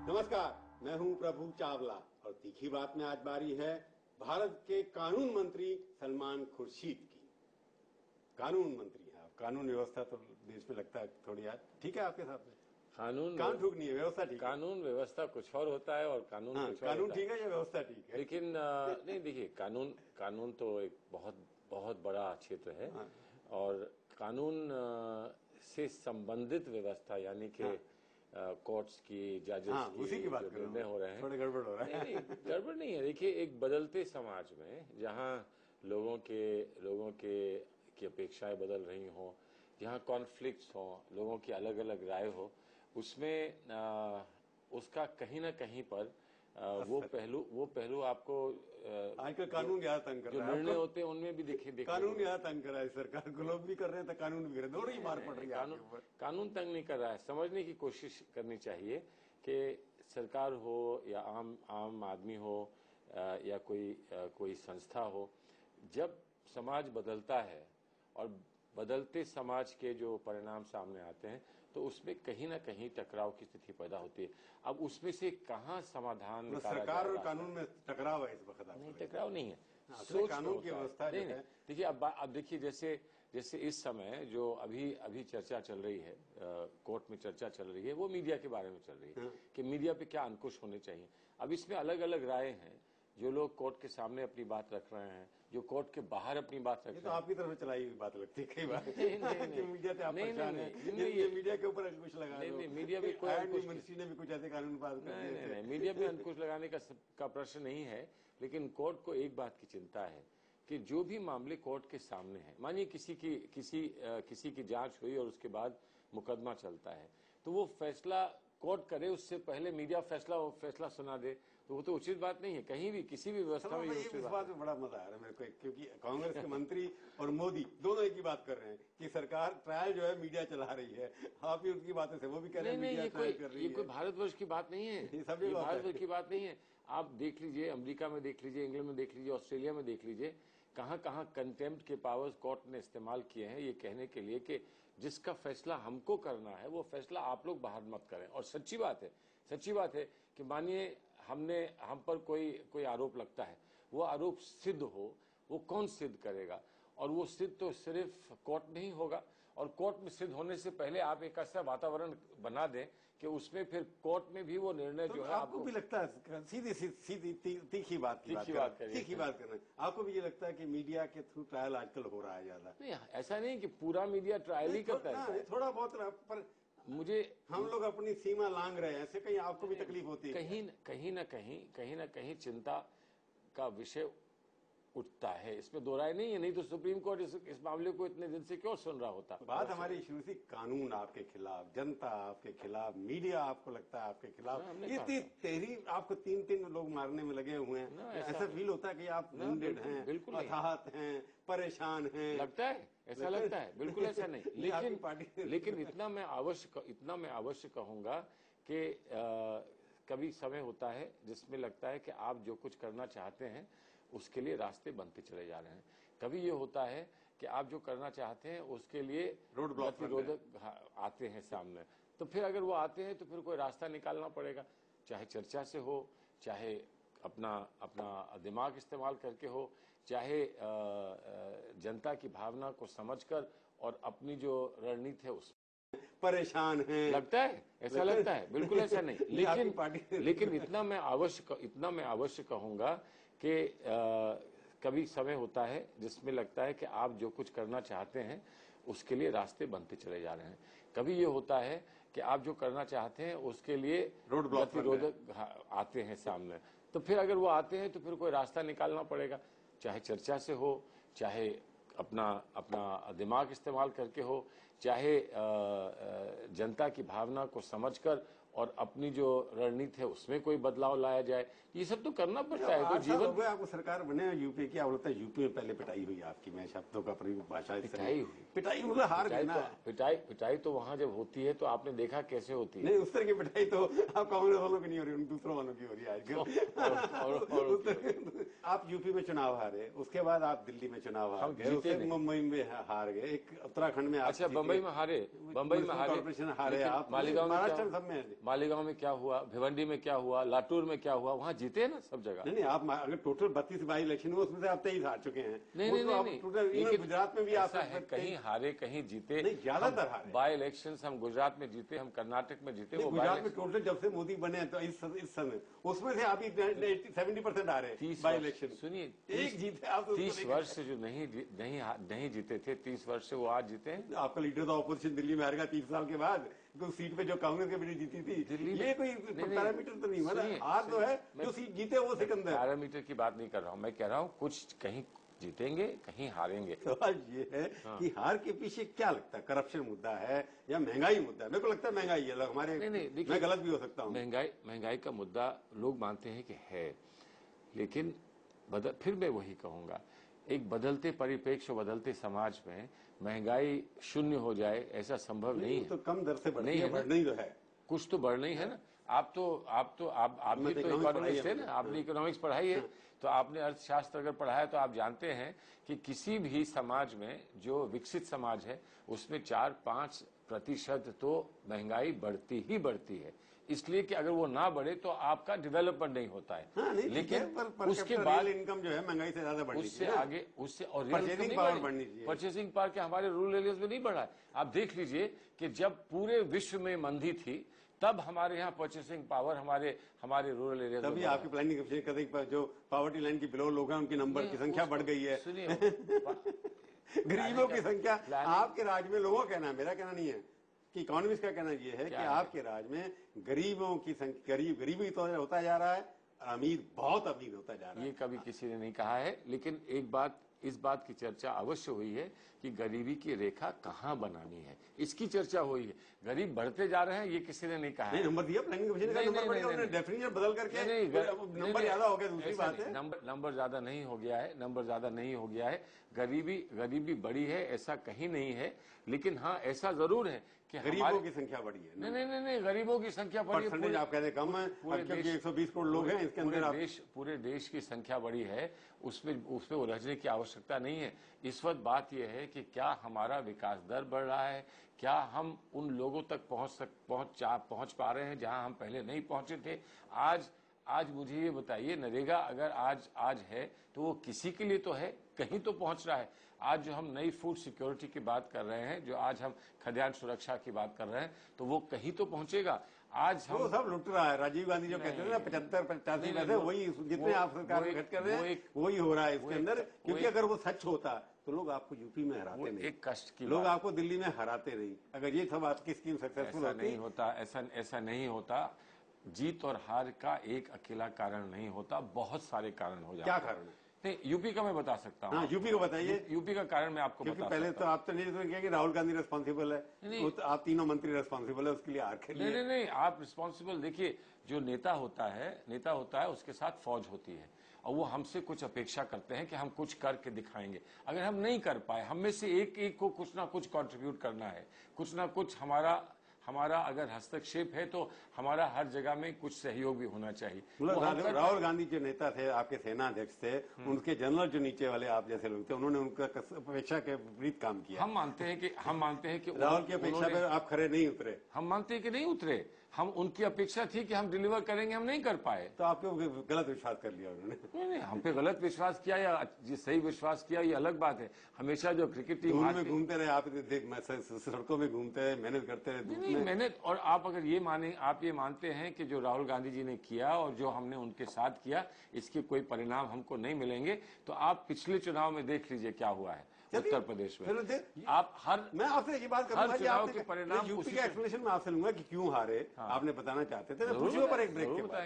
नमस्कार, मैं हूं प्रभु चावला और तीखी बात में आज बारी है भारत के कानून मंत्री सलमान खुर्शीद की। कानून मंत्री हैं आप, कानून व्यवस्था तो देश में लगता है थोड़ी आज ठीक है आपके साथ में? कानून ठीक नहीं है, व्यवस्था ठीक है। कानून व्यवस्था कुछ और होता है और कानून कुछ और कानून ठीक है या व्यवस्था ठीक है? लेकिन नहीं, देखिए, कानून तो एक बहुत बड़ा क्षेत्र है और कानून से संबंधित व्यवस्था यानी कि कोर्ट्स की, जजेस की उसी की बात जो निर्णय हो रहे हैं, थोड़े गड़बड़ हो रहा है। नहीं, गड़बड़ नहीं है। देखिए, एक बदलते समाज में जहाँ लोगों की अपेक्षाएं बदल रही हों, जहाँ कॉन्फ्लिक्ट्स हों, लोगों की अलग अलग राय हो, उसमें उसका कहीं ना कहीं पर वो पहलू आपको आजकल कानून ज्यादा तंग कर रहा है। जो निर्णय होते हैं उनमें भी देखिए कानून ज्यादा तंग कर रहा है। सरकार को लोग भी कर रहे हैं तो कानून भी कर रहे हैं, दोनों ही मार पड़ रही है। कानून तंग नहीं कर रहा है। समझने की कोशिश करनी चाहिए कि सरकार हो या आम आदमी हो या कोई संस्था हो, जब समाज बदलता है और बदलते समाज के जो परिणाम सामने आते हैं तो उसमें कहीं ना कहीं टकराव की स्थिति पैदा होती है। अब उसमें से कहाँ समाधान निकाला जाएगा? सरकार और कानून में टकराव है इस वक्त? नहीं, टकराव नहीं है, सोच कानून की व्यवस्था नहीं। देखिए, अब देखिए, जैसे इस समय जो अभी चर्चा चल रही है, कोर्ट में चर्चा चल रही है, वो मीडिया के बारे में चल रही है कि मीडिया पे क्या अंकुश होने चाहिए। अब इसमें अलग अलग राय हैं। जो लोग कोर्ट के सामने अपनी बात रख रहे हैं, जो कोर्ट के बाहर अपनी बात रख रहे हैं। तो आपकी तरफ चलाई हुई बात लगती है कई बार। मीडिया से आप परेशान हैं, ये मीडिया के ऊपर अंकुश लगा दो। नहीं, मीडिया भी कोई अंकुश मिनिस्ट्री ने भी कुछ ऐसे कानून पास कर दिए। नहीं, मीडिया में अंकुश लगाने का प्रश्न नहीं है, लेकिन कोर्ट को एक बात की चिंता है कि जो भी मामले कोर्ट के सामने हैं, मानिए किसी की जांच हुई और उसके बाद मुकदमा चलता है, तो वो फैसला कोर्ट करे उससे पहले मीडिया फैसला सुना दे, तो वो तो उचित बात नहीं है कहीं भी, किसी भी व्यवस्था में। इस बात में बड़ा मजा आ रहा है मेरे को, क्योंकि कांग्रेस के मंत्री और मोदी दोनों एक ही बात कर रहे हैं कि सरकार ट्रायल जो है मीडिया चला रही है। आप भी उनकी बातें से वो भी कह रहे हैं मीडिया ट्रायल कर रही है। ये कोई भारतवर्ष की बात नहीं है, ये भारतवर्ष की बात नहीं है। आप देख लीजिए, अमेरिका में देख लीजिए, इंग्लैंड में देख लीजिए, ऑस्ट्रेलिया में देख लीजिए, कहां कंटेम्प्ट के पावर्स कोर्ट ने इस्तेमाल किए हैं ये कहने के लिए कि जिसका फैसला हमको करना है वो फैसला आप लोग बाहर मत करें। और सच्ची बात है कि मानिए हम पर कोई आरोप लगता है, वो आरोप सिद्ध हो, वो कौन सिद्ध करेगा? और वो सिद्ध तो सिर्फ कोर्ट में ही होगा, और कोर्ट में सिद्ध होने से पहले आप एक ऐसा वातावरण बना दें कि उसमें फिर कोर्ट में भी वो निर्णय जो है। आपको भी लगता है, सीधी तीखी बात करना, आपको भी ये लगता है कि मीडिया के थ्रू ट्रायल आजकल हो रहा है ज्यादा? नहीं, ऐसा नहीं कि पूरा मीडिया ट्रायल ही करता है, थोड़ा बहुत, पर मुझे हम लोग अपनी सीमा लांग रहे हैं, ऐसे कहीं आपको भी तकलीफ होती है? कहीं ना कहीं चिंता का विषय उठता है, इसमें दो राय नहीं है। नहीं तो सुप्रीम कोर्ट इस मामले को इतने दिन से क्यों सुन रहा होता? बात हमारी शुरू से कानून आपके खिलाफ, जनता आपके खिलाफ, मीडिया आपको लगता है आपके खिलाफ, इतनी तहरीर आपको तीन लोग मारने में लगे हुए हैं। ऐसा फील होता है कि आप वुंडेड हैं, बिल्कुल आहत हैं, परेशान हैं, लगता है, ऐसा लगता है? बिल्कुल ऐसा नहीं। लेकिन इतना मैं अवश्य कहूंगा कि कभी समय होता है जिसमें लगता है कि आप जो कुछ करना चाहते हैं उसके लिए रास्ते बनते चले जा रहे हैं। कभी ये होता है कि आप जो करना चाहते हैं उसके लिए प्रतिरोधक आते हैं सामने, तो फिर अगर वो आते हैं तो फिर कोई रास्ता निकालना पड़ेगा, चाहे चर्चा से हो, चाहे अपना दिमाग इस्तेमाल करके हो, चाहे जनता की भावना को समझकर और अपनी जो रणनीति है उस परेशान हैं, लगता है, ऐसा लगता है? बिल्कुल ऐसा नहीं। लेकिन इतना मैं अवश्य कहूंगा कि कभी समय होता है जिसमें लगता है कि आप जो कुछ करना चाहते हैं उसके लिए रास्ते बनते चले जा रहे हैं। कभी ये होता है कि आप जो करना चाहते हैं उसके लिए प्रतिरोधक आते हैं सामने, तो फिर अगर वो आते हैं तो फिर कोई रास्ता निकालना पड़ेगा, चाहे चर्चा से हो, चाहे अपना दिमाग इस्तेमाल करके हो, चाहे जनता की भावना को समझकर और अपनी जो रणनीति है उसमें कोई बदलाव लाया जाए, ये सब तो करना पड़ता है। तो जीवन आपको सरकार बने यूपी की, बोलता है यूपी में पहले पिटाई हुई आपकी, मैं शब्दों का प्रयोग भाषा पिटाई मतलब हार गई ना। पिटाई तो वहां जब होती है तो आपने देखा कैसे होती है? नहीं, उस तरह की पिटाई तो आप कांग्रेस वालों की नहीं हो रही, दूसरों वालों की हो रही है आजकल। आप यूपी में चुनाव हारे, उसके बाद आप दिल्ली में चुनाव हार गए, मुंबई में हार गए, एक उत्तराखंड में। अच्छा, बम्बई में हारे, बम्बई में हारे, कॉर्पोरेशन हारे आप, मालेगांव में महाराष्ट्र क्या, सब में। मालेगांव में क्या हुआ, भिवंडी में क्या हुआ, लातूर में क्या हुआ, वहाँ जीते हैं ना सब जगह। नहीं, आप अगर टोटल 32 बाई इलेक्शन हुआ उसमें से आप 23 हार चुके हैं। नहीं, टोटल गुजरात में भी आप है, कहीं हारे कहीं जीते, ज्यादातर हारे। बाई इलेक्शन हम गुजरात में जीते, हम कर्नाटक में जीते। वो गुजरात में टोटल जब से मोदी बने तो इस समय उसमें से आप 70% आ रहे हैं बाई इलेक्शन। सुनिए, एक जीते आप 30 वर्ष से जो नहीं जीते थे, 30 वर्ष से वो आज जीते हैं। आपका लीडर तो ऑपोजिशन दिल्ली में हारेगा 30 साल के बाद, तो सीट पे जो कांग्रेस के बीच जीती थी। ये कोई पैरामीटर तो नहीं हुआ ना, हार तो है, जो सीट जीते वो सिकंदर। पैरामीटर की बात नहीं कर रहा हूँ, मैं कह रहा हूँ कुछ कहीं जीतेंगे कहीं हारेंगे। सवाल ये है कि हार के पीछे क्या लगता है, करप्शन मुद्दा है या महंगाई मुद्दा है? मेरे को लगता है महंगाई है, हमारे नहीं, मैं गलत भी हो सकता हूँ। महंगाई का मुद्दा लोग मानते हैं कि है, लेकिन फिर मैं वही कहूंगा, एक बदलते परिप्रेक्ष्य, बदलते समाज में महंगाई शून्य हो जाए ऐसा संभव नहीं है। तो कम दर से बढ़नी है, बढ़नी तो है, कुछ तो बढ़ना ही है ना। आप भी तो इकोनॉमिस्ट है ना, आपने इकोनॉमिक्स पढ़ाई है, तो आपने अर्थशास्त्र अगर पढ़ा है तो आप जानते हैं कि किसी भी समाज में जो विकसित समाज है उसमें 4-5% तो महंगाई बढ़ती ही बढ़ती है, इसलिए कि अगर वो ना बढ़े तो आपका डेवलपमेंट नहीं होता है। हाँ, नहीं, लेकिन उसके बाद इनकम जो है महंगाई से ज्यादा बढ़नी चाहिए, उससे आगे, उससे और परचेसिंग पावर बढ़नी चाहिए। परचेसिंग पावर के हमारे रूरल एरियाज में नहीं बढ़ा है। आप देख लीजिए कि जब पूरे विश्व में मंदी थी तब हमारे यहाँ परचेसिंग पावर हमारे रूरल एरिया, तभी आपकी प्लानिंग जो पॉवर्टी लाइन की बिलो लोग हैं उनकी नंबर की संख्या बढ़ गई है। सुनिए, गरीबों की संख्या आपके राज्य में, लोगों का कहना, मेरा कहना नहीं है कि इकोनॉमिस्ट का कहना यह है कि आपके राज्य में गरीबों की संख्या, गरीबी तो होता जा रहा है, अमीर बहुत अमीर होता जा रहा है। ये कभी किसी ने नहीं कहा है, लेकिन इस बात की चर्चा अवश्य हुई है कि गरीबी की रेखा कहाँ बनानी है, इसकी चर्चा हुई है। गरीब बढ़ते जा रहे हैं ये किसी ने नहीं कहा है। नंबर दिया प्लानिंग कमीशन का, नंबर बढ़ गया, उन्होंने डेफिनेशन बदल करके नंबर ज्यादा हो गया, दूसरी बात है। नंबर ज्यादा नहीं हो गया है, नंबर ज्यादा नहीं हो गया है। गरीबी बढ़ी है ऐसा कहीं नहीं है, लेकिन हाँ ऐसा जरूर है कि गरीबों की संख्या बढ़ी है। नहीं, गरीबों की संख्या बढ़ी है। आप कहते कम है, क्योंकि 120 करोड़ लोग हैं, इसके अंदर पूरे देश की संख्या बढ़ी है, उसमें उलझने की आवश्यकता नहीं है। इस वक्त बात यह है कि क्या हमारा विकास दर बढ़ रहा है, क्या हम उन लोगों तक पहुंच पा रहे हैं जहां हम पहले नहीं पहुंचे थे। आज मुझे ये बताइए, नरेगा अगर आज है तो वो किसी के लिए तो है, कहीं तो पहुंच रहा है। आज जो हम नई फूड सिक्योरिटी की बात कर रहे हैं, जो आज हम खाद्यान्न सुरक्षा की बात कर रहे हैं, तो वो कहीं तो पहुंचेगा। आज हम सब लुट रहा है। राजीव गांधी जो कहते हैं ना 75-85 पैसे, वही जितने आप सरकार में खर्च कर रहे हैं वही हो रहा है इसके अंदर। क्योंकि अगर वो सच होता तो लोग आपको यूपी में हराते नहीं, एक कष्ट की लोग आपको दिल्ली में हराते नहीं। अगर ये सब आपकी स्कीम सक्सेसफुल होती, ऐसा नहीं होता। जीत और हार का एक अकेला कारण नहीं होता, बहुत सारे कारण हो जाते हैं। क्या कारण है? नहीं, यूपी का मैं बता सकता हूँ। हाँ, यूपी को बताइए। यूपी का कारण मैं आपको क्योंकि पहले तो आप तो नहीं किया कि राहुल गांधी रेस्पॉन्सिबल है, तो आप तीनों मंत्री रेस्पॉन्सिबल है उसके लिए, हार के लिए। नहीं, आप रिस्पॉन्सिबल देखिए, जो नेता होता है उसके साथ फौज होती है, और वो हमसे कुछ अपेक्षा करते हैं कि हम कुछ करके दिखाएंगे। अगर हम नहीं कर पाए, हम में से एक को कुछ ना कुछ कंट्रीब्यूट करना है, कुछ ना कुछ हमारा अगर हस्तक्षेप है तो हमारा हर जगह में कुछ सहयोग भी होना चाहिए। राहुल गांधी जो नेता थे, आपके सेना अध्यक्ष थे, उनके जनरल जो नीचे वाले आप जैसे लोग थे, उन्होंने उनका अपेक्षा के विपरीत काम किया। हम मानते हैं कि राहुल की अपेक्षा पे आप खरे नहीं उतरे। हम मानते हैं कि नहीं उतरे, हम उनकी अपेक्षा थी कि हम डिलीवर करेंगे, हम नहीं कर पाए, तो आपके गलत विश्वास कर लिया उन्होंने। नहीं, हम पे गलत विश्वास किया या सही विश्वास किया, ये अलग बात है। हमेशा जो क्रिकेट टीम में घूमते रहे आप, सड़कों में घूमते रहे, मेहनत करते रहे, मेहनत। और आप अगर आप ये मानते हैं कि जो राहुल गांधी जी ने किया और जो हमने उनके साथ किया, इसके कोई परिणाम हमको नहीं मिलेंगे, तो आप पिछले चुनाव में देख लीजिए क्या हुआ है उत्तर प्रदेश में। मैं आपसे ये बात करूंगा कि आपके परिणाम यूपी के एक्सप्लेनेशन में आपसे लूंगा कि क्यों हारे, आपने बताना चाहते थे, पर एक ब्रेक के बाद।